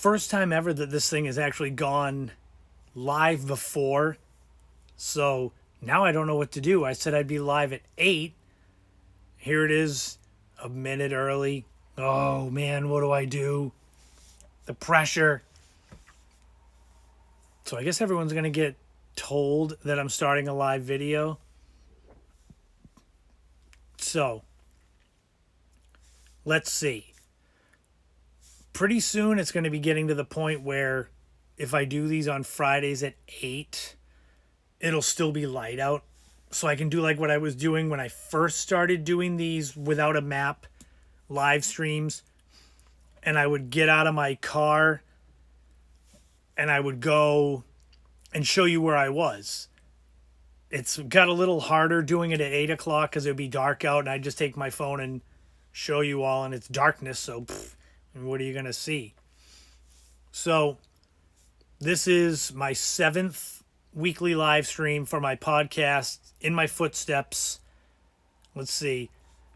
first time ever that this thing has actually gone live before. So now I don't know what to do. I said I'd be live at 8. Here it is, a minute early. Oh man, what do I do? The pressure. So I guess everyone's going to get told that I'm starting a live video. So let's see. Pretty soon it's going to be getting to the point where if I do these on Fridays at 8, it'll still be light out. So I can do like what I was doing when I first started doing these without a map live streams. And I would get out of my car and I would go and show you where I was. It's got a little harder doing it at 8 o'clock because it would be dark out and I'd just take my phone and show you all, and it's darkness, so what are you going to see? So this is my 7th weekly live stream for my podcast, In My Footsteps. Let's see.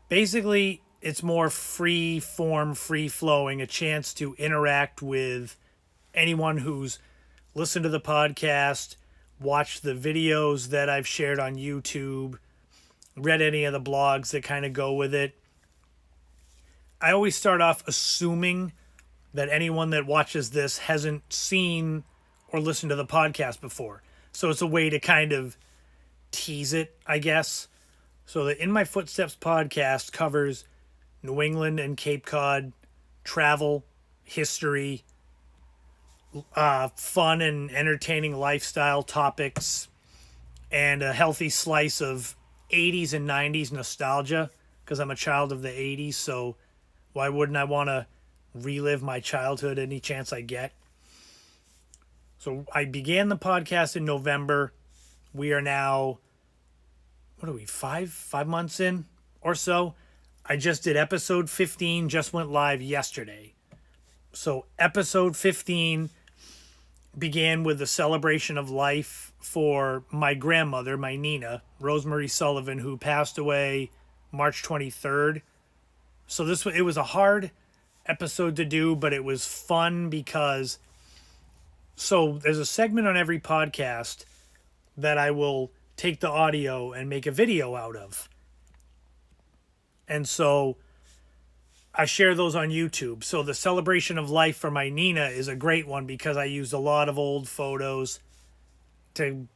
Basically, it's more free form, free flowing, a chance to interact with anyone who's listened to the podcast, watched the videos that I've shared on YouTube, read any of the blogs that kind of go with it. I always start off assuming that anyone that watches this hasn't seen or listened to the podcast before. So it's a way to kind of tease it, I guess. So the In My Footsteps podcast covers New England and Cape Cod travel, history, fun and entertaining lifestyle topics, and a healthy slice of 80s and 90s nostalgia, because I'm a child of the 80s, so why wouldn't I want to relive my childhood any chance I get? So I began the podcast in November. We are now, what are we, five months in or so? I just did episode 15, just went live yesterday. So episode 15 began with the celebration of life for my grandmother, my Nina, Rosemary Sullivan, who passed away March 23rd. So it was a hard episode to do, but it was fun because there's a segment on every podcast that I will take the audio and make a video out of. And so I share those on YouTube. So the celebration of life for my Nina is a great one because I used a lot of old photos to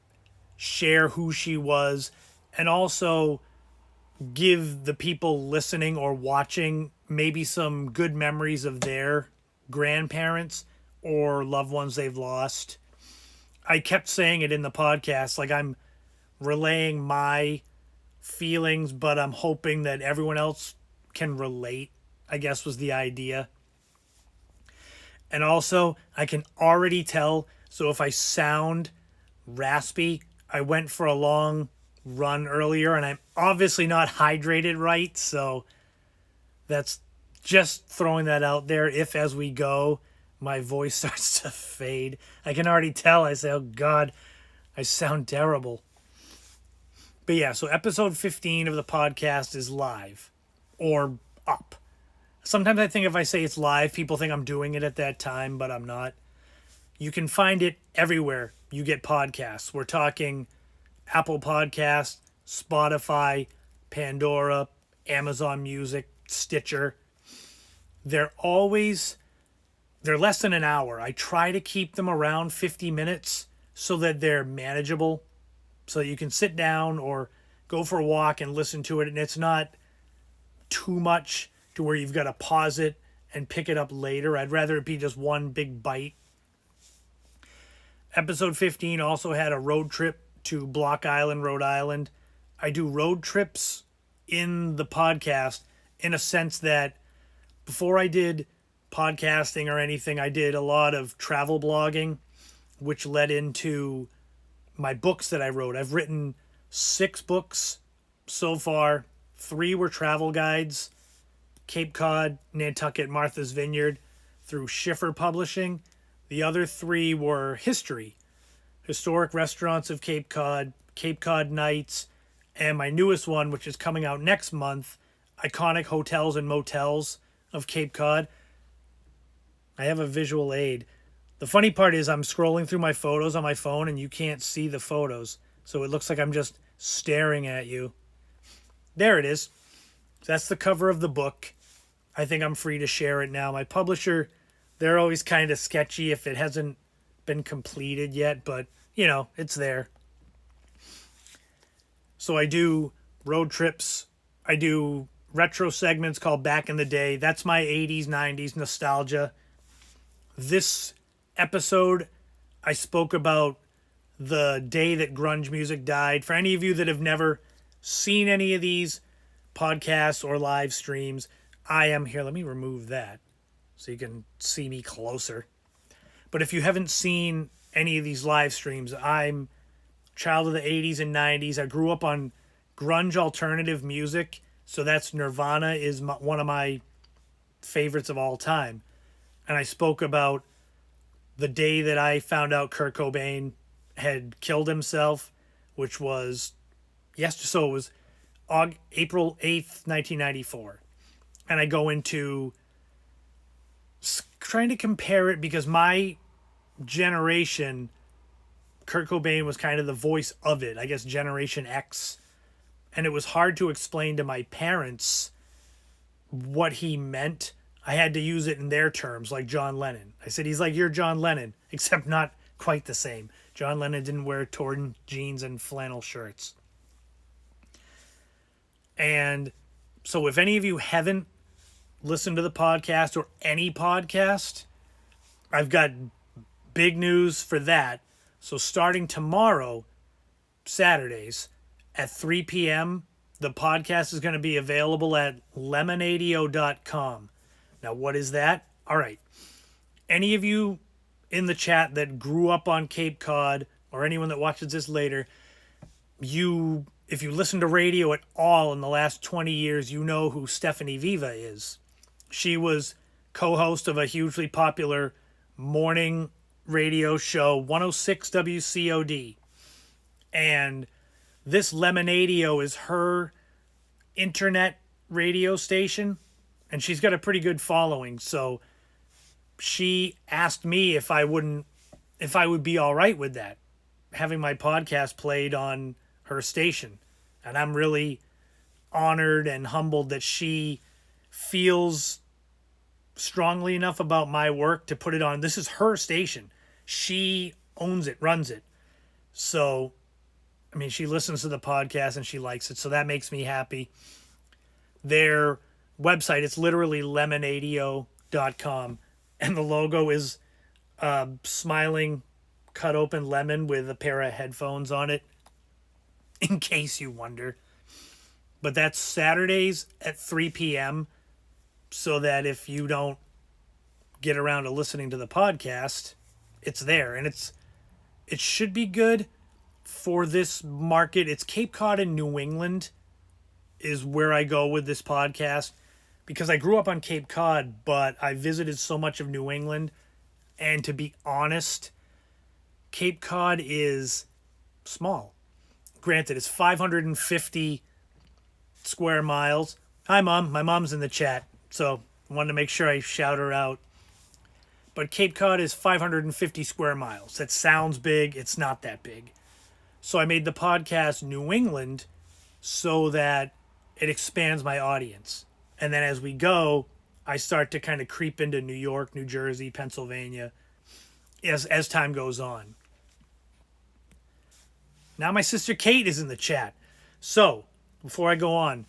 share who she was and also give the people listening or watching maybe some good memories of their grandparents or loved ones they've lost. I kept saying it in the podcast, like I'm relaying my feelings, but I'm hoping that everyone else can relate, I guess was the idea. And also, I can already tell, so if I sound raspy, I went for a long run earlier and I'm obviously not hydrated right, so that's just throwing that out there. If as we go my voice starts to fade, I can already tell. I say, oh God, I sound terrible. But yeah, so episode 15 of the podcast is live or up. Sometimes I think if I say it's live, people think I'm doing it at that time, but I'm not. You can find it everywhere you get podcasts. We're talking Apple Podcasts, Spotify, Pandora, Amazon Music, Stitcher. They're less than an hour. I try to keep them around 50 minutes so that they're manageable, so that you can sit down or go for a walk and listen to it, and it's not too much to where you've got to pause it and pick it up later. I'd rather it be just one big bite. Episode 15 also had a road trip to Block Island, Rhode Island. I do road trips in the podcast in a sense that before I did podcasting or anything, I did a lot of travel blogging, which led into my books that I wrote. I've written 6 books so far. 3 were travel guides, Cape Cod, Nantucket, Martha's Vineyard, through Schiffer Publishing. The other 3 were history, historic restaurants of Cape Cod Nights, and my newest one, which is coming out next month, iconic hotels and motels of Cape Cod. I have a visual aid. The funny part is I'm scrolling through my photos on my phone and you can't see the photos. So it looks like I'm just staring at you. There it is. That's the cover of the book. I think I'm free to share it now. My publisher, they're always kind of sketchy if it hasn't been completed yet, but it's there. So I do road trips. I do retro segments called Back in the Day. That's my 80s, 90s nostalgia. This episode, I spoke about the day that grunge music died. For any of you that have never seen any of these podcasts or live streams, I am here. Let me remove that so you can see me closer. But if you haven't seen any of these live streams, I'm a child of the 80s and 90s. I grew up on grunge alternative music. So that's Nirvana is one of my favorites of all time. And I spoke about the day that I found out Kurt Cobain had killed himself, which was so it was April 8th, 1994. And I go into trying to compare it because my generation, Kurt Cobain was kind of the voice of it, I guess Generation X. And it was hard to explain to my parents what he meant. I had to use it in their terms, like John Lennon. I said, he's like your John Lennon, except not quite the same. John Lennon didn't wear torn jeans and flannel shirts. And so if any of you haven't listened to the podcast or any podcast, I've got big news for that. So starting tomorrow, Saturdays, at 3 p.m., the podcast is going to be available at lemonadio.com. Now, what is that? All right. Any of you in the chat that grew up on Cape Cod or anyone that watches this later, if you listen to radio at all in the last 20 years, you know who Stephanie Viva is. She was co-host of a hugely popular morning radio show, 106 WCOD. And this Lemonadio is her internet radio station, and she's got a pretty good following. So she asked me if I would be all right with that, having my podcast played on her station. And I'm really honored and humbled that she feels strongly enough about my work to put it on. This is her station. She owns it, runs it. So I mean, she listens to the podcast and she likes it, so that makes me happy. Their website, it's literally lemonadio.com, and the logo is a smiling, cut open lemon with a pair of headphones on it, in case you wonder. But that's Saturdays at 3 p.m., so that if you don't get around to listening to the podcast, it's there, and it should be good. For this market, it's Cape Cod and New England is where I go with this podcast, because I grew up on Cape Cod, but I visited so much of New England. And to be honest, Cape Cod is small. Granted, it's 550 square miles. Hi, Mom. My mom's in the chat, so I wanted to make sure I shout her out. But Cape Cod is 550 square miles. That sounds big. It's not that big. So I made the podcast New England so that it expands my audience. And then as we go, I start to kind of creep into New York, New Jersey, Pennsylvania as time goes on. Now my sister Kate is in the chat. So before I go on,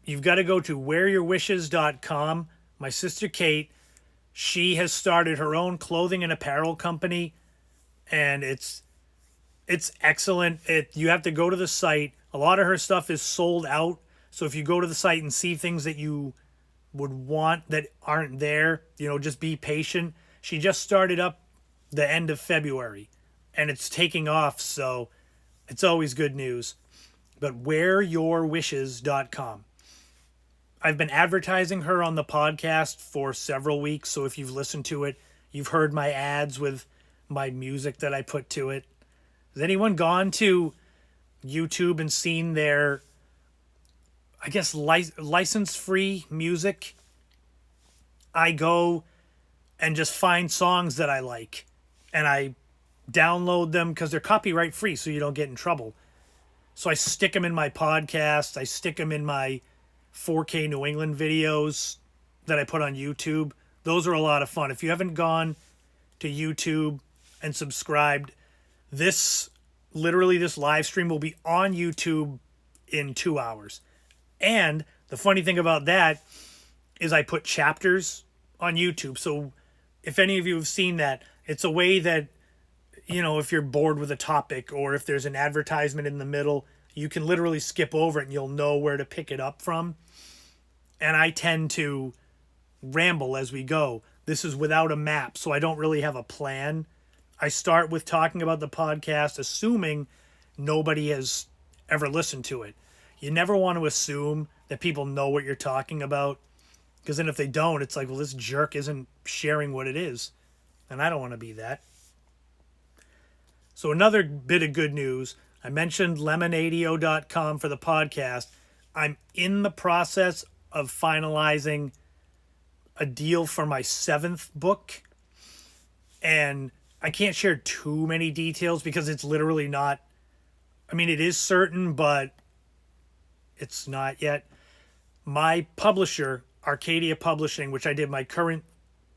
you've got to go to wearyourwishes.com. My sister Kate, she has started her own clothing and apparel company, and it's excellent. You have to go to the site. A lot of her stuff is sold out. So if you go to the site and see things that you would want that aren't there, just be patient. She just started up the end of February, and it's taking off. So it's always good news. But wearyourwishes.com. I've been advertising her on the podcast for several weeks. So if you've listened to it, you've heard my ads with my music that I put to it. Has anyone gone to YouTube and seen their, I guess, license-free music? I go and just find songs that I like. And I download them because they're copyright free, so you don't get in trouble. So I stick them in my podcast. I stick them in my 4K New England videos that I put on YouTube. Those are a lot of fun. If you haven't gone to YouTube and subscribed, this live stream will be on YouTube in 2 hours. And the funny thing about that is I put chapters on YouTube. So if any of you have seen that, it's a way that, if you're bored with a topic or if there's an advertisement in the middle, you can literally skip over it and you'll know where to pick it up from. And I tend to ramble as we go. This is without a map, so I don't really have a plan. I start with talking about the podcast, assuming nobody has ever listened to it. You never want to assume that people know what you're talking about, because then if they don't, it's like, well, this jerk isn't sharing what it is. And I don't want to be that. So another bit of good news. I mentioned lemonadio.com for the podcast. I'm in the process of finalizing a deal for my 7th book. And I can't share too many details because it's literally not, it is certain, but it's not yet. My publisher, Arcadia Publishing, which I did my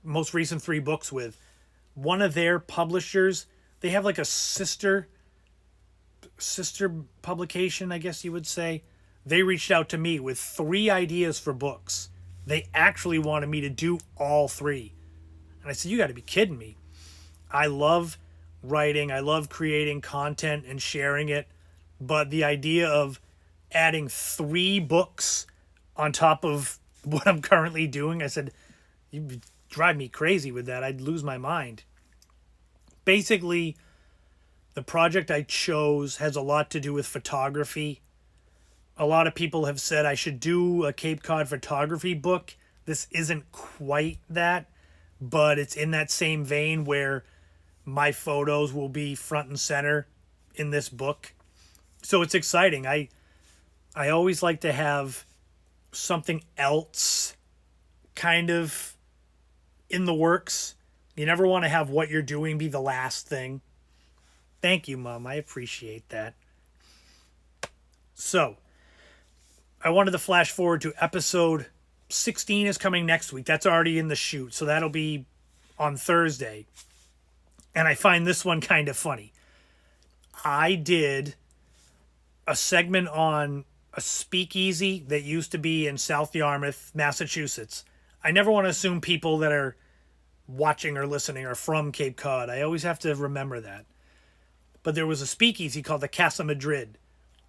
most recent 3 books with, one of their publishers, they have like a sister publication, I guess you would say. They reached out to me with 3 ideas for books. They actually wanted me to do all 3. And I said, you got to be kidding me. I love writing. I love creating content and sharing it. But the idea of adding 3 books on top of what I'm currently doing, I said, you'd drive me crazy with that. I'd lose my mind. Basically, the project I chose has a lot to do with photography. A lot of people have said I should do a Cape Cod photography book. This isn't quite that, but it's in that same vein where my photos will be front and center in this book. So it's exciting. I always like to have something else kind of in the works. You never want to have what you're doing be the last thing. Thank you, Mom. I appreciate that. So, I wanted to flash forward to episode 16 is coming next week. That's already in the shoot, so that'll be on Thursday. And I find this one kind of funny. I did a segment on a speakeasy that used to be in South Yarmouth, Massachusetts. I never want to assume people that are watching or listening are from Cape Cod. I always have to remember that. But there was a speakeasy called the Casa Madrid.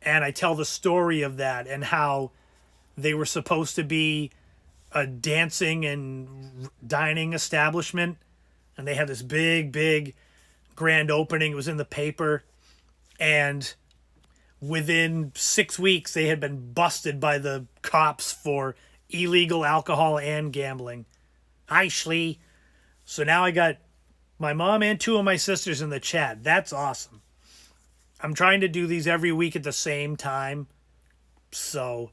And I tell the story of that and how they were supposed to be a dancing and dining establishment. And they had this big grand opening. It was in the paper. And within 6 weeks, they had been busted by the cops for illegal alcohol and gambling. Hi, Schlee. So now I got my mom and 2 of my sisters in the chat. That's awesome. I'm trying to do these every week at the same time. So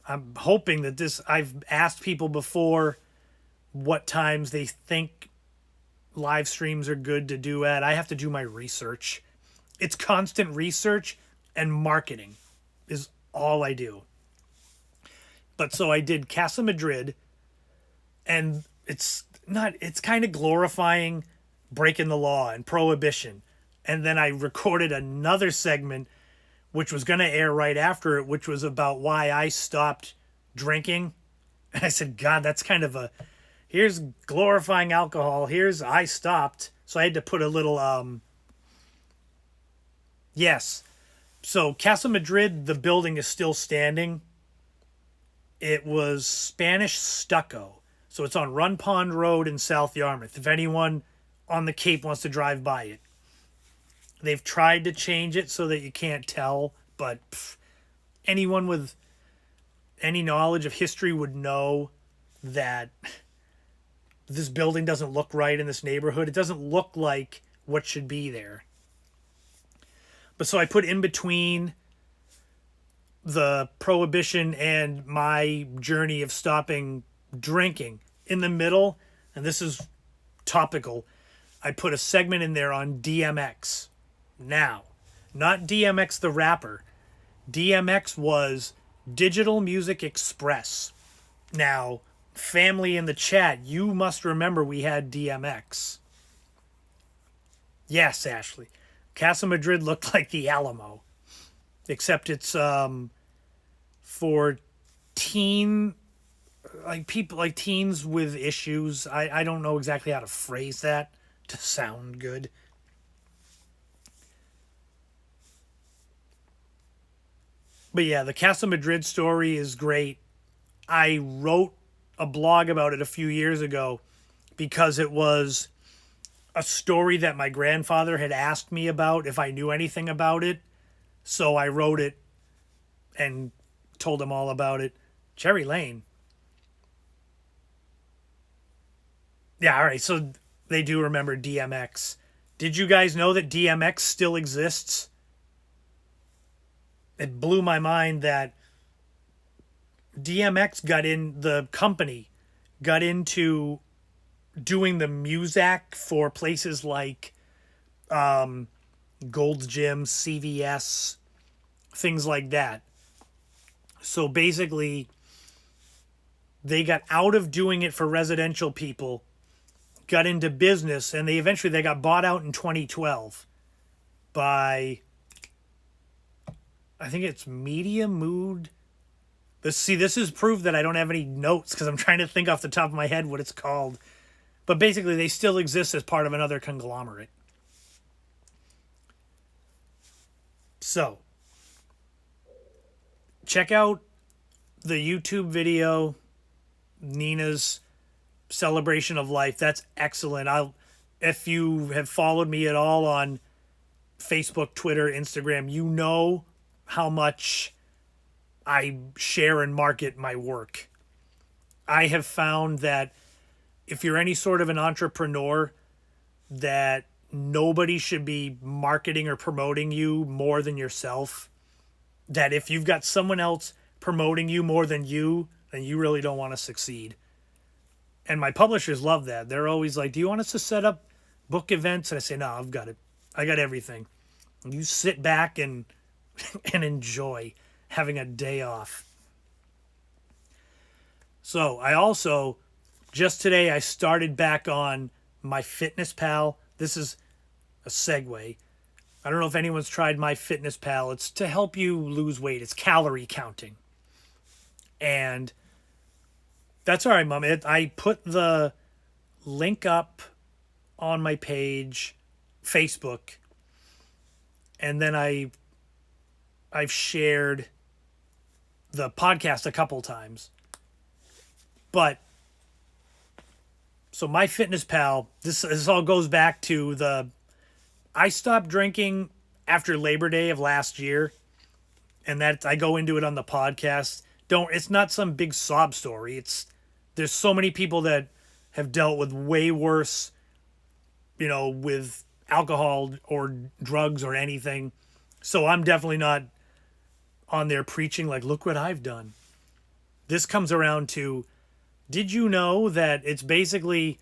I'm hoping that I've asked people before what times they think live streams are good to do at. I have to do my research. It's constant research and marketing is all I do. But so I did Casa Madrid, and it's kind of glorifying breaking the law and prohibition. And then I recorded another segment, which was going to air right after it, which was about why I stopped drinking. And I said, God, that's kind of here's glorifying alcohol. Here's I stopped. So I had to put a little, yes. So Casa Madrid, the building is still standing. It was Spanish stucco. So it's on Run Pond Road in South Yarmouth. If anyone on the Cape wants to drive by it. They've tried to change it so that you can't tell, but anyone with any knowledge of history would know that this building doesn't look right in this neighborhood. It doesn't look like what should be there. But so I put in between the prohibition and my journey of stopping drinking. In the middle, and this is topical, I put a segment in there on DMX. Now, not DMX the rapper. DMX was Digital Music Express. Now, family in the chat, you must remember we had DMX. Yes, Ashley. Casa Madrid looked like the Alamo, except it's for teen, like people like teens with issues. I don't know exactly how to phrase that to sound good. But yeah, the Casa Madrid story is great. I wrote a blog about it a few years ago because it was a story that my grandfather had asked me about if I knew anything about it. So I wrote it and told him all about it. Cherry Lane. Yeah, all right. So they do remember DMX. Did you guys know that DMX still exists? It blew my mind that DMX got into doing the music for places like Gold's Gym, CVS, things like that. So basically, they got out of doing it for residential people, got into business, and they got bought out in 2012 by, I think it's Media Mood. This is proof that I don't have any notes because I'm trying to think off the top of my head what it's called. But basically, they still exist as part of another conglomerate. So, check out the YouTube video, Nina's celebration of life. That's excellent. If you have followed me at all on Facebook, Twitter, Instagram, you know how much I share and market my work. I have found that if you're any sort of an entrepreneur, that nobody should be marketing or promoting you more than yourself. That if you've got someone else promoting you more than you, then you really don't want to succeed. And my publishers love that. They're always like, do you want us to set up book events? And I say, no, I've got it. I got everything. And you sit back and enjoy having a day off. So I also, just today, I started back on MyFitnessPal. This is a segue. I don't know if anyone's tried MyFitnessPal. It's to help you lose weight. It's calorie counting. And that's all right, Mom. I put the link up on my page, Facebook, and then I've shared the podcast a couple times. But so MyFitnessPal, this all goes back to I stopped drinking after Labor Day of last year, and that I go into it on the podcast. It's not some big sob story. There's so many people that have dealt with way worse, with alcohol or drugs or anything. So I'm definitely not on there preaching like, look what I've done. This comes around to, did you know that it's basically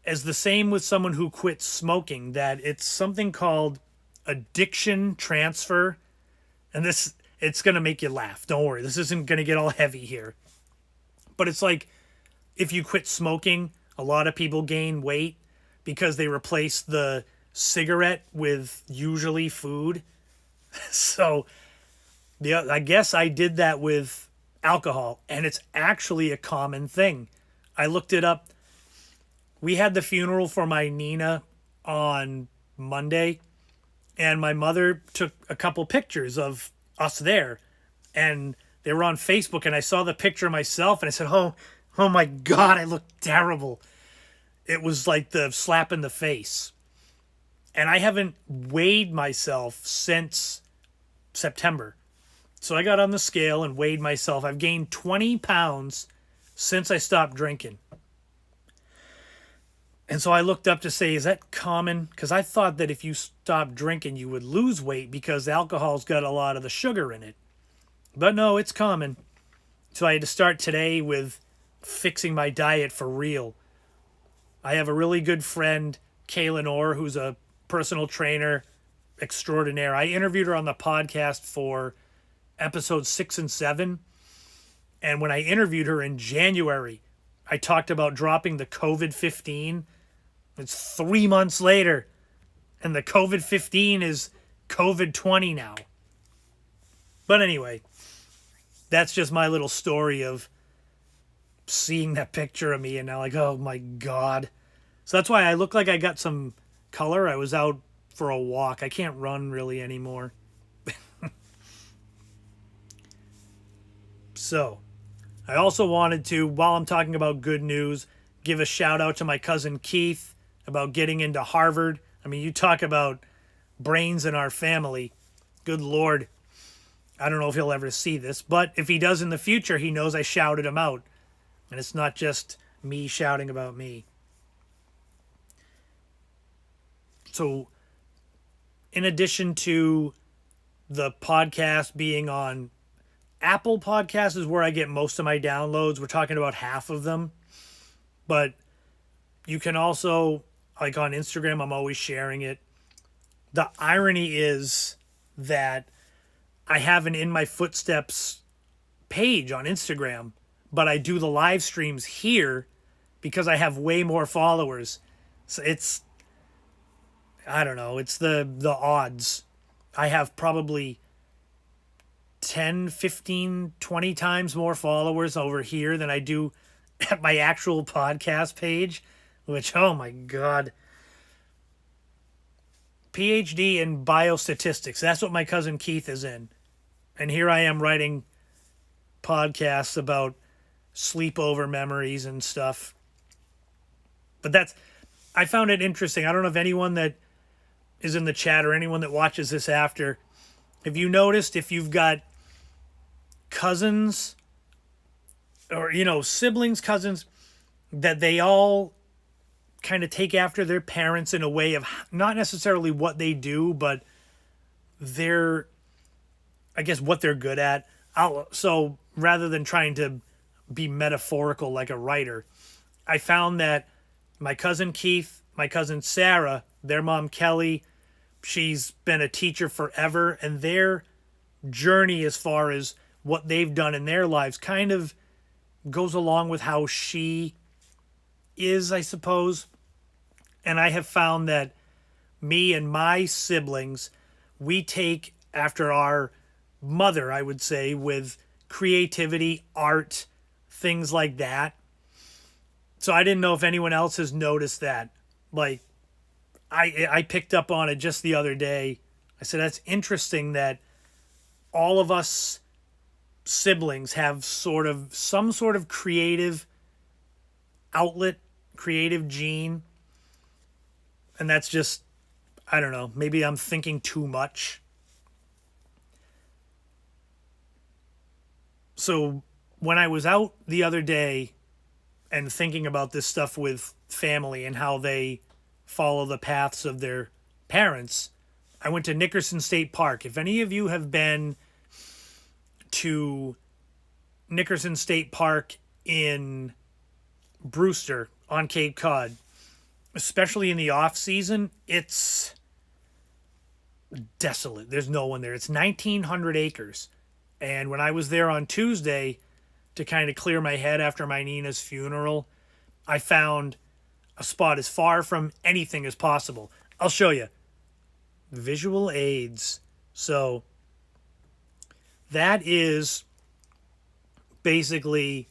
as the same with someone who quits smoking, that it's something called addiction transfer. And it's going to make you laugh. Don't worry. This isn't going to get all heavy here. But it's like if you quit smoking, a lot of people gain weight because they replace the cigarette with usually food. So I guess I did that with alcohol, and it's actually a common thing. I looked it up. We had the funeral for my Nina on Monday, and my mother took a couple pictures of us there, and they were on Facebook, and I saw the picture of myself, and I said, oh my God, I look terrible. It was like the slap in the face. And I haven't weighed myself since September. So I got on the scale and weighed myself. I've gained 20 pounds since I stopped drinking. And so I looked up to say, is that common? Because I thought that if you stopped drinking, you would lose weight because alcohol's got a lot of the sugar in it. But no, it's common. So I had to start today with fixing my diet for real. I have a really good friend, Kaylin Orr, who's a personal trainer extraordinaire. I interviewed her on the podcast for episodes 6 and 7. And when I interviewed her in January, I talked about dropping the COVID-15. It's 3 months later, and the COVID-15 is COVID-20 now. But anyway, that's just my little story of seeing that picture of me and now like, oh my God. So that's why I look like I got some color. I was out for a walk. I can't run really anymore. So I also wanted to, while I'm talking about good news, give a shout out to my cousin Keith about getting into Harvard. I mean, you talk about brains in our family. Good Lord. I don't know if he'll ever see this, but if he does in the future, he knows I shouted him out. And it's not just me shouting about me. So, in addition to the podcast being on Apple Podcasts is where I get most of my downloads. We're talking about half of them. But you can also, like on Instagram, I'm always sharing it. The irony is that I have an In My Footsteps page on Instagram, but I do the live streams here because I have way more followers. So it's, I don't know, it's the odds. I have probably 10, 15, 20 times more followers over here than I do at my actual podcast page, which, oh my God. PhD in biostatistics. That's what my cousin Keith is in. And here I am writing podcasts about sleepover memories and stuff. But I found it interesting. I don't know if anyone that is in the chat or anyone that watches this after, have you noticed if you've got cousins or, siblings, cousins, that they all kind of take after their parents in a way of not necessarily what they do, but what they're good at. So rather than trying to be metaphorical like a writer, I found that my cousin Keith, my cousin Sarah, their mom Kelly, she's been a teacher forever, and their journey as far as what they've done in their lives kind of goes along with how she is, I suppose. And I have found that me and my siblings, we take after our mother, I would say, with creativity, art, things like that. So I didn't know if anyone else has noticed that. Like, I picked up on it just the other day. I said, that's interesting that all of us siblings have some sort of creative outlet, creative gene. And that's just, I don't know, maybe I'm thinking too much. So when I was out the other day and thinking about this stuff with family and how they follow the paths of their parents, I went to Nickerson State Park. If any of you have been to Nickerson State Park in Brewster on Cape Cod, especially in the off season, it's desolate. There's no one there. It's 1,900 acres. And when I was there on Tuesday to kind of clear my head after my Nina's funeral, I found a spot as far from anything as possible. I'll show you. Visual aids. So that is basically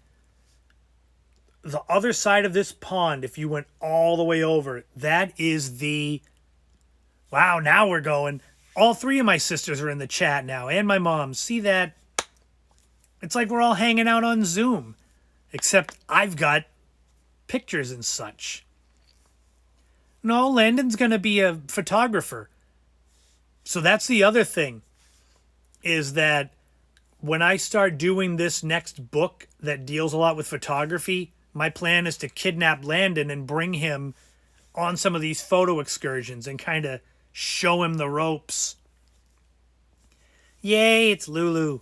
the other side of this pond. If you went all the way over, that is wow, now we're going. All three of my sisters are in the chat now, and my mom. See that? It's like we're all hanging out on Zoom, except I've got pictures and such. No, Landon's going to be a photographer. So that's the other thing, is that when I start doing this next book that deals a lot with photography, my plan is to kidnap Landon and bring him on some of these photo excursions and kind of show him the ropes. Yay, it's Lulu.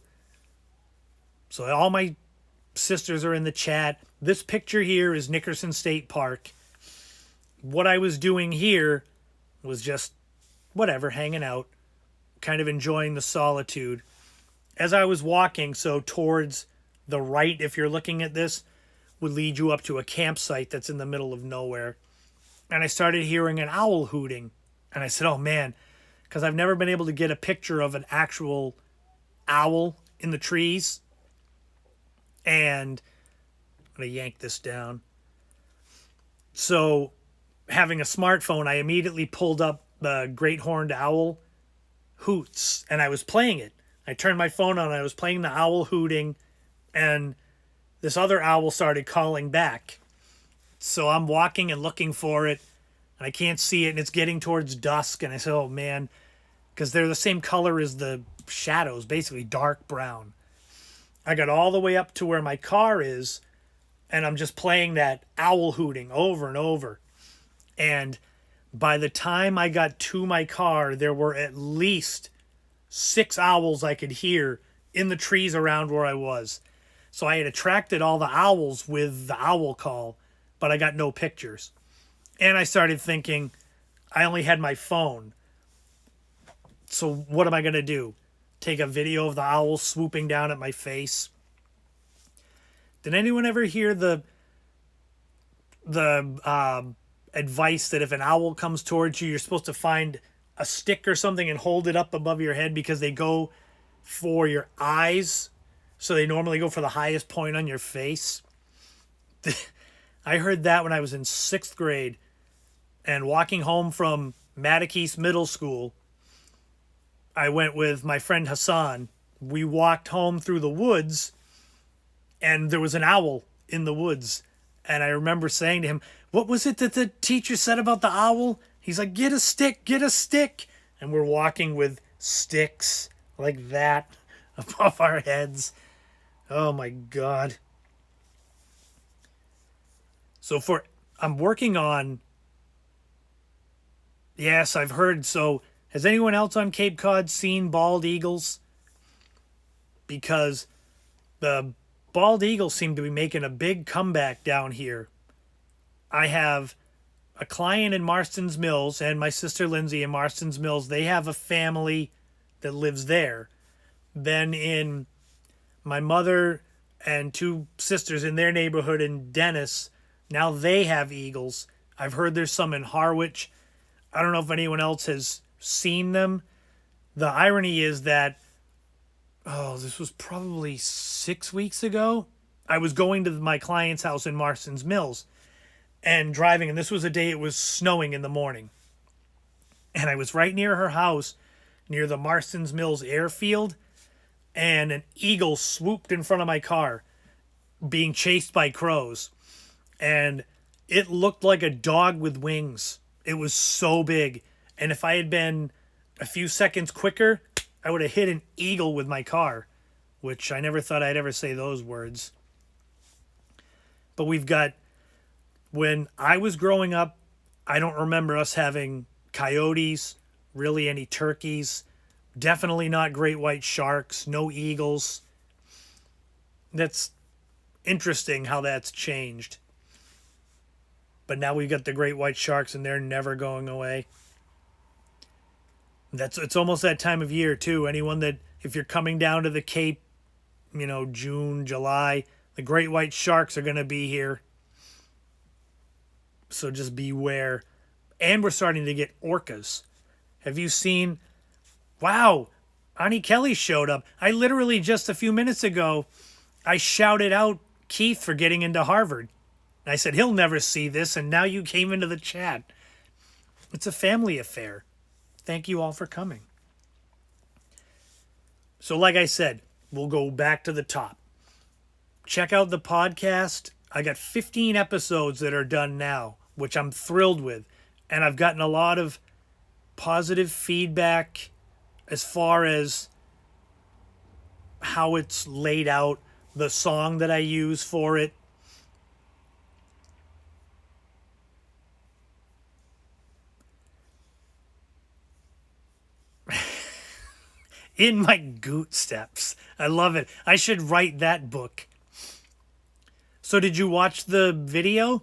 So all my sisters are in the chat. This picture here is Nickerson State Park. what I was doing here was just whatever, hanging out, kind of enjoying the solitude. As I was walking, so towards the right, if you're looking at this, would lead you up to a campsite that's in the middle of nowhere. And I started hearing an owl hooting. And I said, oh man, because I've never been able to get a picture of an actual owl in the trees. And I'm going to yank this down. So, having a smartphone, I immediately pulled up the great horned owl hoots, and I was playing it. I turned my phone on, and I was playing the owl hooting, and this other owl started calling back. So I'm walking and looking for it, and I can't see it, and it's getting towards dusk, and I said, oh man, because they're the same color as the shadows, basically dark brown. I got all the way up to where my car is, and I'm just playing that owl hooting over and over. And by the time I got to my car, there were at least 6 owls I could hear in the trees around where I was. So I had attracted all the owls with the owl call, but I got no pictures. And I started thinking, I only had my phone. So what am I going to do? Take a video of the owl swooping down at my face? Did anyone ever hear the advice that if an owl comes towards you, you're supposed to find a stick or something and hold it up above your head because they go for your eyes? So they normally go for the highest point on your face. I heard that when I was in 6th grade and walking home from Mattokees Middle School. I went with my friend Hassan. We walked home through the woods and there was an owl in the woods. And I remember saying to him, what was it that the teacher said about the owl? He's like, get a stick, get a stick. And we're walking with sticks like that above our heads. Oh my God. So I'm working on, yes, I've heard. So has anyone else on Cape Cod seen bald eagles? Because the bald eagles seem to be making a big comeback down here. I have a client in Marston's Mills and my sister Lindsay in Marston's Mills. They have a family that lives there. Then in my mother and 2 sisters in their neighborhood in Dennis, now they have eagles. I've heard there's some in Harwich. I don't know if anyone else has seen them. The irony is that, this was probably 6 weeks ago. I was going to my client's house in Marston's Mills and driving, and this was a day it was snowing in the morning. And I was right near her house, near the Marston's Mills airfield, and an eagle swooped in front of my car, being chased by crows. And it looked like a dog with wings. It was so big. And if I had been a few seconds quicker, I would have hit an eagle with my car, which I never thought I'd ever say those words. But we've got, when I was growing up, I don't remember us having coyotes, really any turkeys, definitely not great white sharks, no eagles. That's interesting how that's changed. But now we've got the great white sharks and they're never going away. It's almost that time of year too. Anyone that, if you're coming down to the Cape, June, July, the great white sharks are going to be here. So just beware. And we're starting to get orcas. Have you seen? Wow, Ani Kelly showed up. I literally just a few minutes ago, I shouted out Keith for getting into Harvard. I said, he'll never see this, and now you came into the chat. It's a family affair. Thank you all for coming. So like I said, we'll go back to the top. Check out the podcast. I got 15 episodes that are done now, which I'm thrilled with. And I've gotten a lot of positive feedback as far as how it's laid out, the song that I use for it. In my goot steps. I love it. I should write that book. So did you watch the video?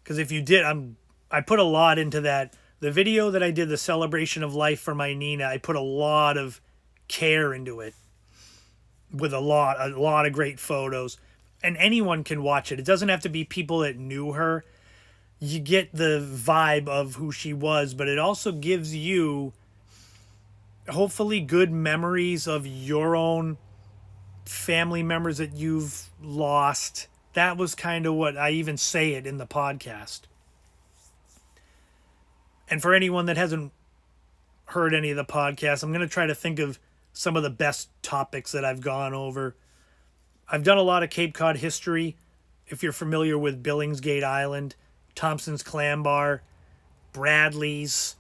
Because if you did, I put a lot into that. The video that I did, the celebration of life for my Nina, I put a lot of care into it with a lot of great photos. And anyone can watch it. It doesn't have to be people that knew her. You get the vibe of who she was, but it also gives you hopefully good memories of your own family members that you've lost. That was kind of what I even say it in the podcast. And for anyone that hasn't heard any of the podcasts, I'm going to try to think of some of the best topics that I've gone over. I've done a lot of Cape Cod history. If you're familiar with Billingsgate Island, Thompson's Clam Bar, Bradley's.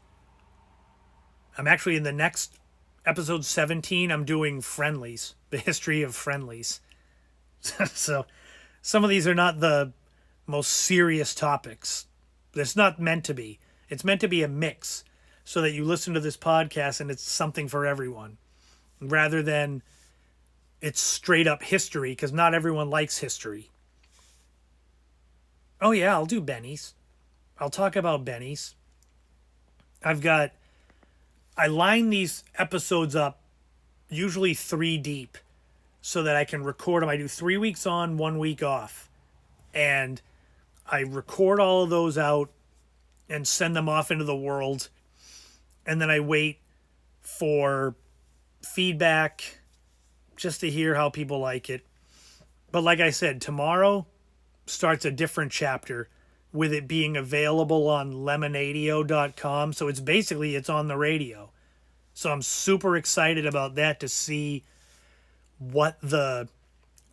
I'm actually in the next episode 17, I'm doing Friendlies, the history of Friendlies. So some of these are not the most serious topics. It's not meant to be. It's meant to be a mix so that you listen to this podcast and it's something for everyone rather than it's straight up history, because not everyone likes history. Oh yeah, I'll do Benny's. I'll talk about Benny's. I line these episodes up usually 3 deep so that I can record them. I do 3 weeks on, 1 week off. And I record all of those out and send them off into the world. And then I wait for feedback just to hear how people like it. But like I said, tomorrow starts a different chapter with it being available on lemonadio.com. So it's on the radio. So I'm super excited about that to see what the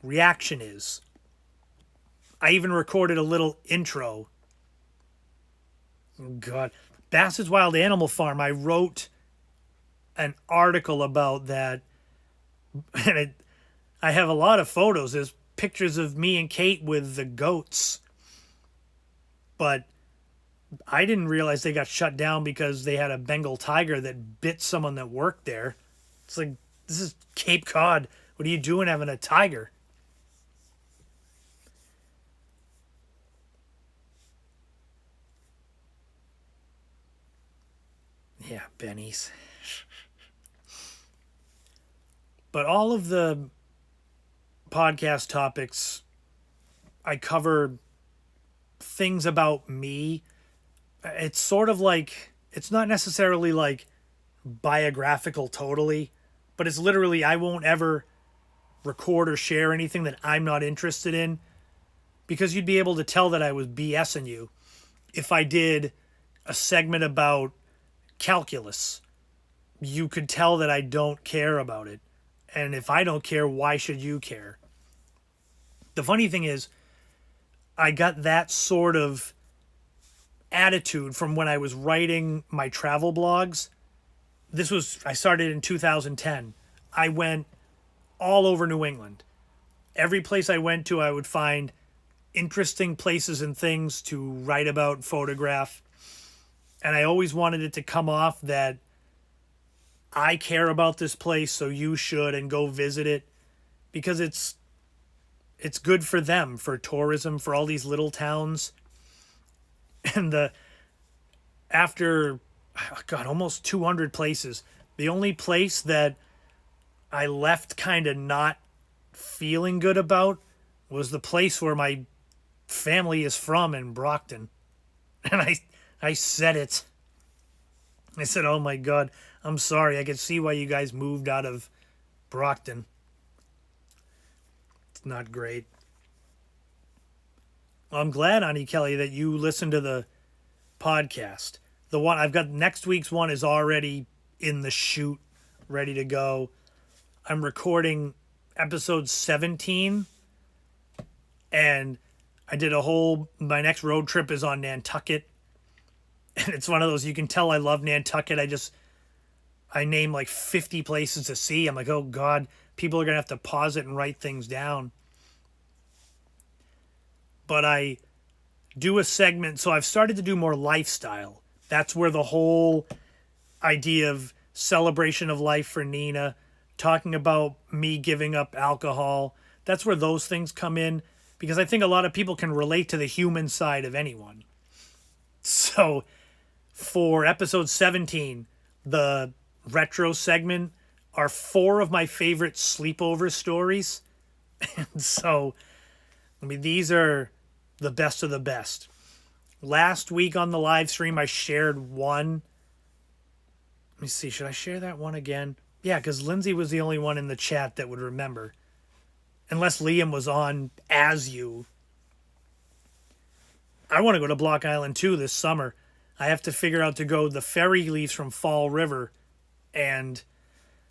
reaction is. I even recorded a little intro. Oh God. Bassett's Wild Animal Farm. I wrote an article about that. And I have a lot of photos. There's pictures of me and Kate with the goats. But I didn't realize they got shut down because they had a Bengal tiger that bit someone that worked there. It's like, this is Cape Cod. What are you doing having a tiger? Yeah, Benny's. But all of the podcast topics, I cover things about me. It's sort of like, it's not necessarily like biographical totally, but it's literally, I won't ever record or share anything that I'm not interested in, because you'd be able to tell that I was BSing you if I did a segment about calculus. You could tell that I don't care about it. And if I don't care, why should you care? The funny thing is, I got that sort of attitude from when I was writing my travel blogs. I started in 2010. I went all over New England. Every place I went to, I would find interesting places and things to write about, photograph. And I always wanted it to come off that I care about this place, so you should, and go visit it, because it's good for them, for tourism, for all these little towns. And after almost 200 places, the only place that I left kind of not feeling good about was the place where my family is from in Brockton. And I said it. I said, oh my God, I'm sorry. I could see why you guys moved out of Brockton. It's not great. Well, I'm glad, Auntie Kelly, that you listened to the podcast. The one I've got, next week's one is already in the chute, ready to go. I'm recording episode 17, and I did my next road trip is on Nantucket. And it's one of those, you can tell I love Nantucket. I name like 50 places to see. I'm like, oh God, people are going to have to pause it and write things down. But I do a segment, so I've started to do more lifestyle. That's where the whole idea of celebration of life for Nina, talking about me giving up alcohol, that's where those things come in, because I think a lot of people can relate to the human side of anyone. So for episode 17, the retro segment, are 4 of my favorite sleepover stories. And so, I mean, these are the best of the best. Last week on the live stream, I shared one. Let me see, should I share that one again? Yeah, because Lindsay was the only one in the chat that would remember. Unless Liam was on as you. I want to go to Block Island 2 this summer. I have to figure out to go. The ferry leaves from Fall River. And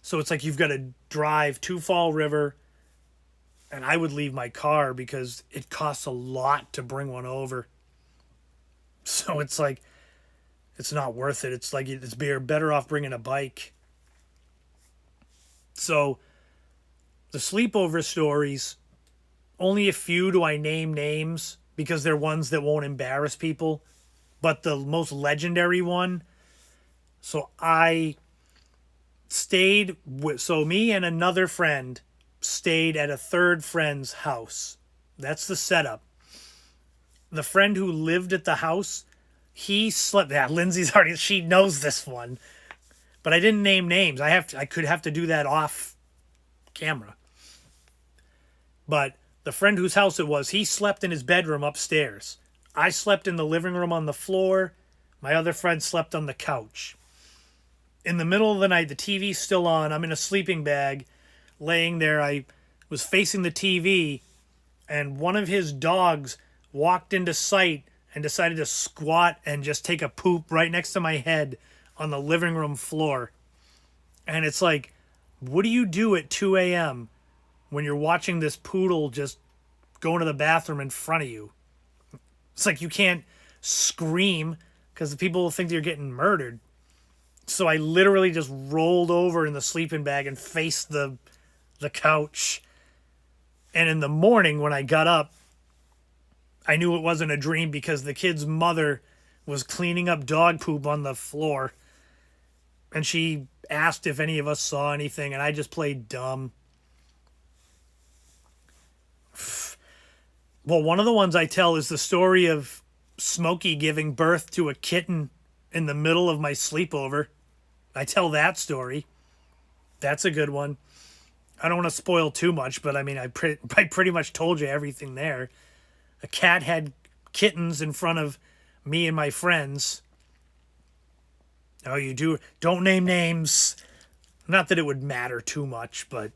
so it's like you've got to drive to Fall River. And I would leave my car because it costs a lot to bring one over. So it's like, it's not worth it. It's like, it's better off bringing a bike. So the sleepover stories, only a few do I name names because they're ones that won't embarrass people. But the most legendary one, so I stayed with, so me and another friend stayed at a third friend's house. That's the setup. The friend who lived at the house, he slept. Yeah, Lindsay's already, she knows this one. But I didn't name names. I could have to do that off camera. But the friend whose house it was, he slept in his bedroom upstairs. I slept in the living room on the floor. My other friend slept on the couch. In the middle of the night, the TV's still on. I'm in a sleeping bag, laying there. I was facing the TV, and one of his dogs walked into sight and decided to squat and just take a poop right next to my head on the living room floor. And it's like, what do you do at 2 a.m. when you're watching this poodle just go into the bathroom in front of you? It's like you can't scream because the people will think you're getting murdered. So I literally just rolled over in the sleeping bag and faced the couch. And in the morning when I got up, I knew it wasn't a dream because the kid's mother was cleaning up dog poop on the floor. And she asked if any of us saw anything, and I just played dumb. Well, one of the ones I tell is the story of Smokey giving birth to a kitten in the middle of my sleepover. I tell that story. That's a good one. I don't want to spoil too much, but I mean, I pretty much told you everything there. A cat had kittens in front of me and my friends. Oh, you do. Don't name names. Not that it would matter too much, but...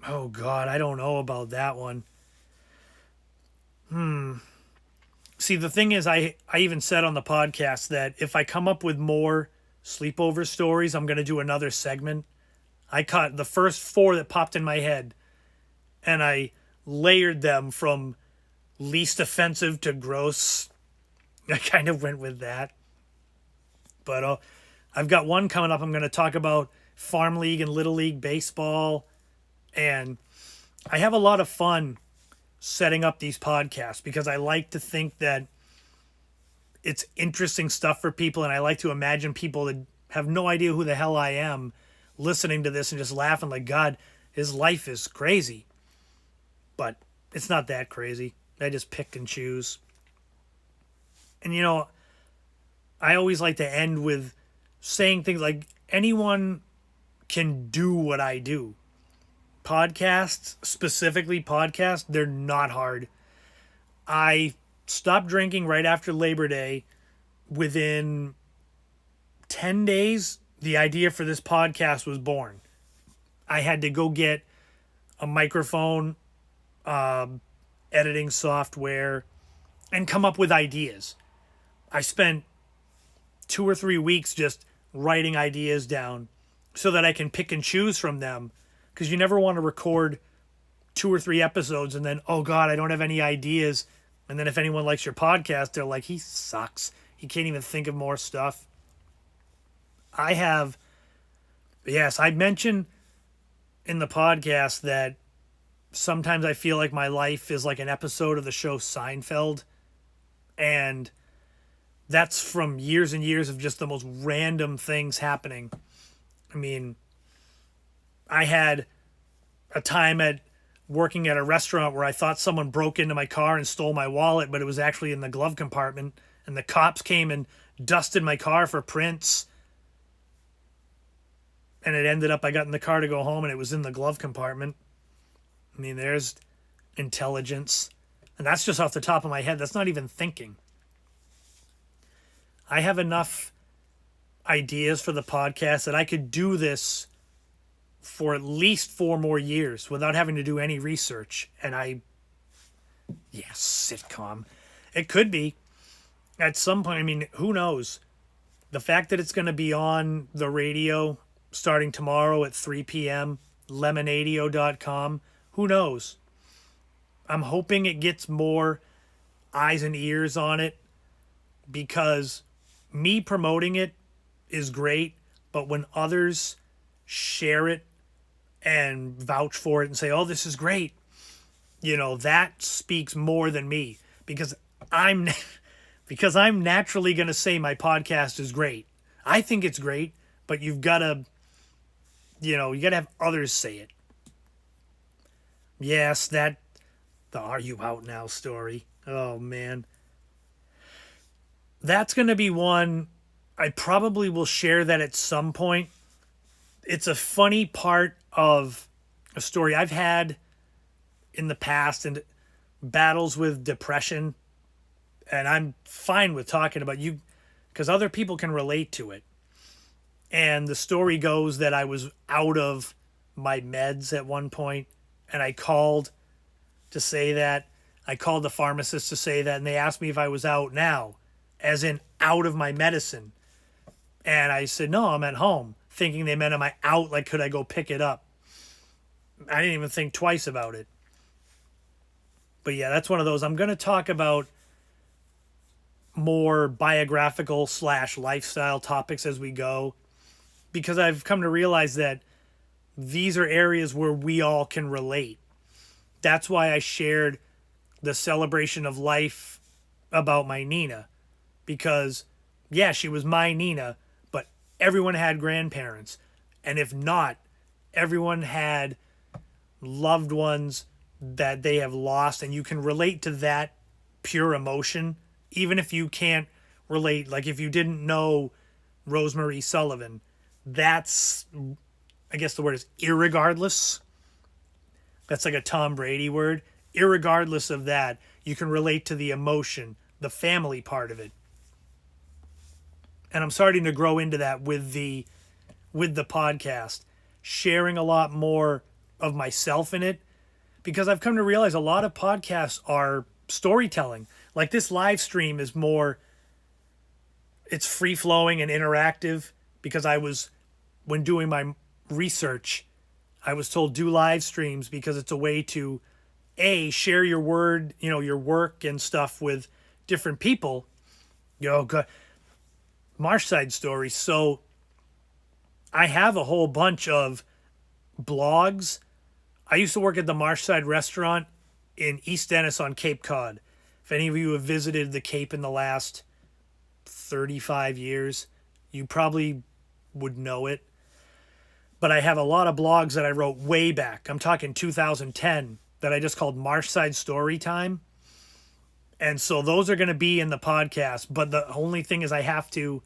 Oh, God, I don't know about that one. See, the thing is, I even said on the podcast that if I come up with more sleepover stories, I'm going to do another segment. I caught the first 4 that popped in my head, and I layered them from least offensive to gross. I kind of went with that. But I've got one coming up. I'm going to talk about Farm League and Little League baseball. And I have a lot of fun setting up these podcasts because I like to think that it's interesting stuff for people. And I like to imagine people that have no idea who the hell I am listening to this and just laughing like, God, his life is crazy. But it's not that crazy. I just pick and choose. And, you know, I always like to end with saying things like anyone can do what I do. Podcasts, specifically podcasts, they're not hard. I stopped drinking right after Labor Day. Within 10 days, the idea for this podcast was born. I had to go get a microphone, editing software, and come up with ideas. I spent 2 or 3 weeks just writing ideas down so that I can pick and choose from them. Because you never want to record 2 or 3 episodes and then, oh God, I don't have any ideas. And then if anyone likes your podcast, they're like, he sucks. He can't even think of more stuff. I mentioned in the podcast that sometimes I feel like my life is like an episode of the show Seinfeld. And that's from years and years of just the most random things happening. I mean, I had a time at working at a restaurant where I thought someone broke into my car and stole my wallet, but it was actually in the glove compartment. And the cops came and dusted my car for prints. And it ended up I got in the car to go home and it was in the glove compartment. I mean, there's intelligence. And that's just off the top of my head. That's not even thinking. I have enough ideas for the podcast that I could do this for at least 4 more years without having to do any research. And sitcom. It could be at some point. I mean, who knows? The fact that it's going to be on the radio starting tomorrow at 3 p.m., lemonadio.com, who knows? I'm hoping it gets more eyes and ears on it, because me promoting it is great, but when others share it and vouch for it and say, oh, this is great, that speaks more than me, because I'm naturally going to say my podcast is great. I think it's great, but you've got to, you got to have others say it. Yes, the Are You Out Now story. Oh, man. That's going to be one I probably will share that at some point. It's a funny part of a story I've had in the past and battles with depression. And I'm fine with talking about you because other people can relate to it. And the story goes that I was out of my meds at one point, and I called to say that. I called the pharmacist to say that, and they asked me if I was out now, as in out of my medicine. And I said, no, I'm at home, thinking they meant, am I out? Like, could I go pick it up? I didn't even think twice about it. But yeah, that's one of those. I'm going to talk about more biographical / lifestyle topics as we go, because I've come to realize that these are areas where we all can relate. That's why I shared the celebration of life about my Nina, because yeah, she was my Nina, but everyone had grandparents. And if not, everyone had loved ones that they have lost, and you can relate to that pure emotion, even if you can't relate. Like if you didn't know Rosemary Sullivan, that's, I guess the word is irregardless. That's like a Tom Brady word. Irregardless of that, you can relate to the emotion, the family part of it. And I'm starting to grow into that with the podcast, sharing a lot more of myself in it, because I've come to realize a lot of podcasts are storytelling. Like this live stream is more, it's free flowing and interactive, because when doing my research, I was told do live streams because it's a way to share your your work and stuff with different people. Marshside stories. So I have a whole bunch of blogs. I used to work at the Marshside restaurant in East Dennis on Cape Cod. If any of you have visited the Cape in the last 35 years, you probably would know it. But I have a lot of blogs that I wrote way back. I'm talking 2010 that I just called Marshside Storytime. And so those are going to be in the podcast. But the only thing is I have to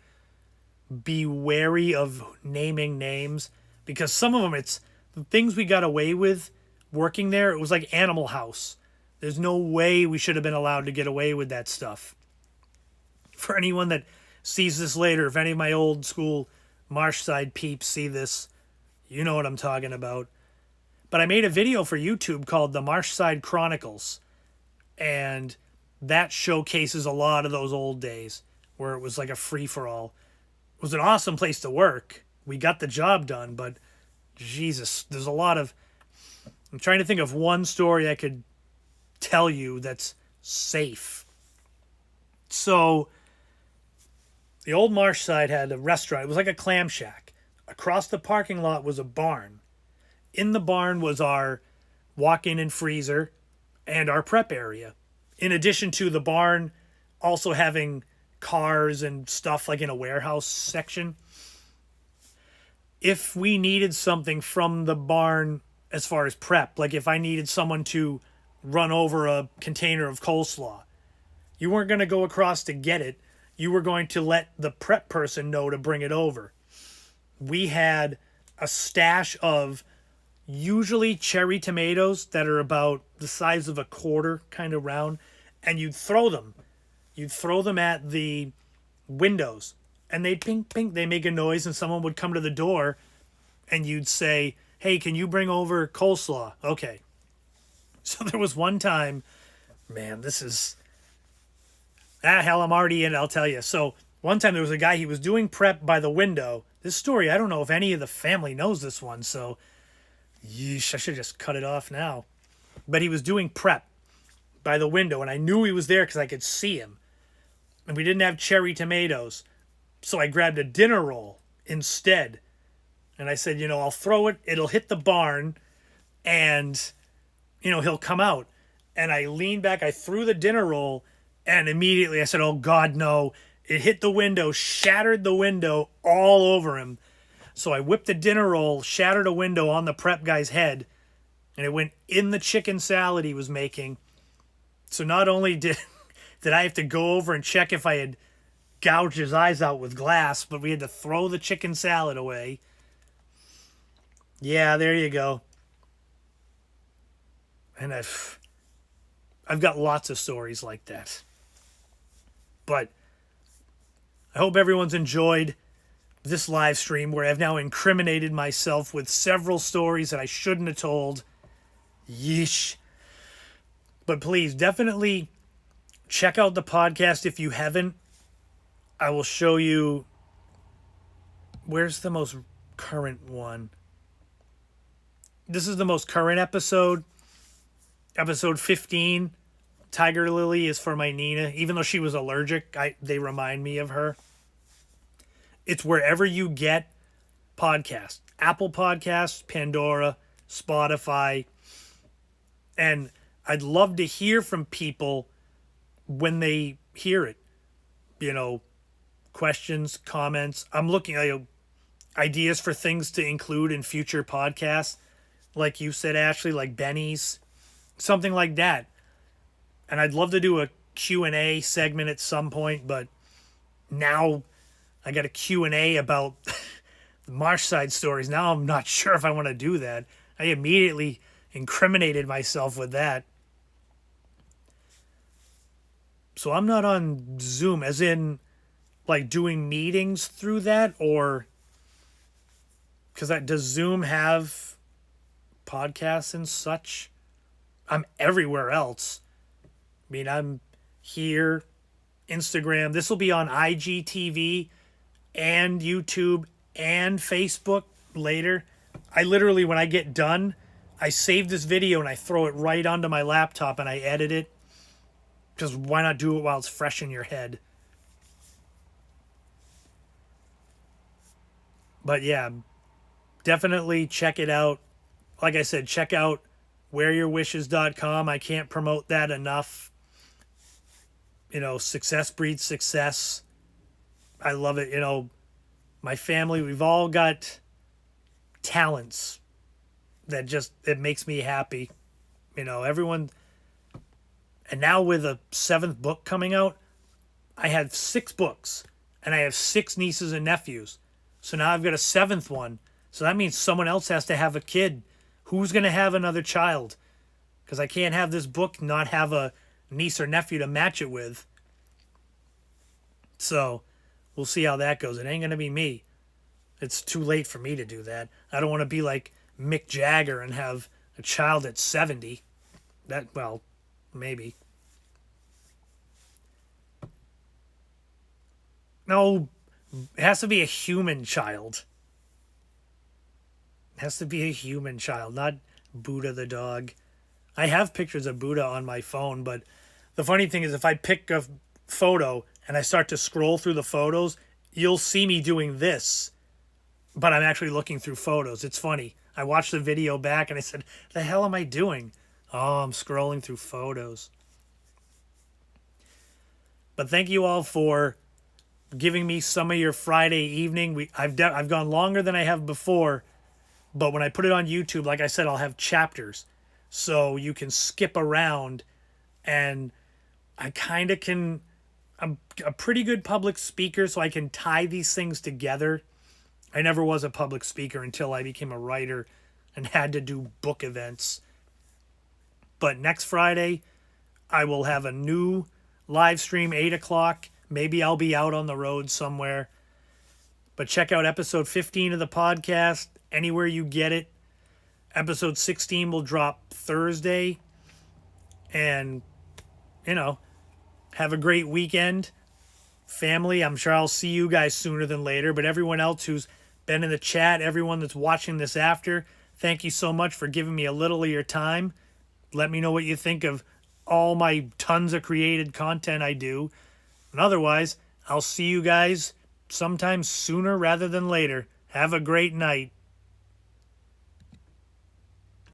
be wary of naming names, because some of them, it's the things we got away with working there. It was like Animal House. There's no way we should have been allowed to get away with that stuff. For anyone that sees this later, if any of my old school Marshside peeps see this, you know what I'm talking about. But I made a video for YouTube called The Marshside Chronicles. And that showcases a lot of those old days where it was like a free-for-all. It was an awesome place to work. We got the job done, but Jesus, there's a lot of... I'm trying to think of one story I could tell you that's safe. So, the old Marshside had a restaurant. It was like a clam shack. Across the parking lot was a barn. In the barn was our walk-in and freezer and our prep area. In addition to the barn also having cars and stuff like in a warehouse section. If we needed something from the barn as far as prep. Like if I needed someone to run over a container of coleslaw, you weren't going to go across to get it. You were going to let the prep person know to bring it over. We had a stash of usually cherry tomatoes that are about the size of a quarter, kind of round, and you'd throw them. You'd throw them at the windows, and they'd ping, ping. They make a noise, and someone would come to the door, and you'd say, "Hey, can you bring over coleslaw?" Okay. So there was one time, man, this is... hell, I'm already in it, I'll tell you. So one time there was a guy, he was doing prep by the window. This story, I don't know if any of the family knows this one, so yeesh, I should just cut it off now. But he was doing prep by the window, and I knew he was there because I could see him. And we didn't have cherry tomatoes, so I grabbed a dinner roll instead. And I said, I'll throw it, it'll hit the barn, and, he'll come out. And I leaned back, I threw the dinner roll, and immediately I said, oh, God, no. It hit the window, shattered the window all over him. So I whipped the dinner roll, shattered a window on the prep guy's head, and it went in the chicken salad he was making. So not only did I have to go over and check if I had gouged his eyes out with glass, but we had to throw the chicken salad away. Yeah, there you go. And I've got lots of stories like that. But I hope everyone's enjoyed this live stream where I've now incriminated myself with several stories that I shouldn't have told. Yeesh. But please, definitely check out the podcast if you haven't. I will show you... Where's the most current one? This is the most current episode. Episode 15. Tiger Lily is for my Nina. Even though she was allergic, they remind me of her. It's wherever you get podcasts. Apple Podcasts, Pandora, Spotify. And I'd love to hear from people when they hear it. Questions, comments. I'm looking at ideas for things to include in future podcasts. Like you said, Ashley, like Benny's. Something like that. And I'd love to do a Q&A segment at some point, but now I got a Q&A about the Marshside stories. Now I'm not sure if I want to do that. I immediately incriminated myself with that. So I'm not on Zoom, as in like doing meetings through that, or because does Zoom have podcasts and such? I'm everywhere else. I mean, I'm here, Instagram. This will be on IGTV and YouTube and Facebook later. I literally, when I get done, I save this video and I throw it right onto my laptop and I edit it. Because why not do it while it's fresh in your head? But yeah, definitely check it out. Like I said, check out wearyourwishes.com. I can't promote that enough. Success breeds success. I love it. My family, we've all got talents that it makes me happy. Everyone. And now with a 7th book coming out, I had 6 books and I have 6 nieces and nephews. So now I've got a 7th one. So that means someone else has to have a kid. Who's going to have another child? Because I can't have this book not have a niece or nephew to match it with. So we'll see how that goes. It ain't going to be me. It's too late for me to do that. I don't want to be like Mick Jagger and have a child at 70. Maybe. No, it has to be a human child. It has to be a human child, not Buddha the dog. I have pictures of Buddha on my phone, but the funny thing is if I pick a photo and I start to scroll through the photos, you'll see me doing this, but I'm actually looking through photos. It's funny. I watched the video back and I said, the hell am I doing? Oh, I'm scrolling through photos. But thank you all for giving me some of your Friday evening. I've gone longer than I have before, But when I put it on YouTube, like I said, I'll have chapters. So you can skip around, and I kind of can. I'm a pretty good public speaker, so I can tie these things together. I never was a public speaker until I became a writer and had to do book events. But next Friday, I will have a new live stream, 8 o'clock. Maybe I'll be out on the road somewhere. But check out episode 15 of the podcast anywhere you get it. Episode 16 will drop Thursday. And, have a great weekend. Family, I'm sure I'll see you guys sooner than later. But everyone else who's been in the chat, everyone that's watching this after, thank you so much for giving me a little of your time. Let me know what you think of all my tons of created content I do. And otherwise, I'll see you guys sometime sooner rather than later. Have a great night.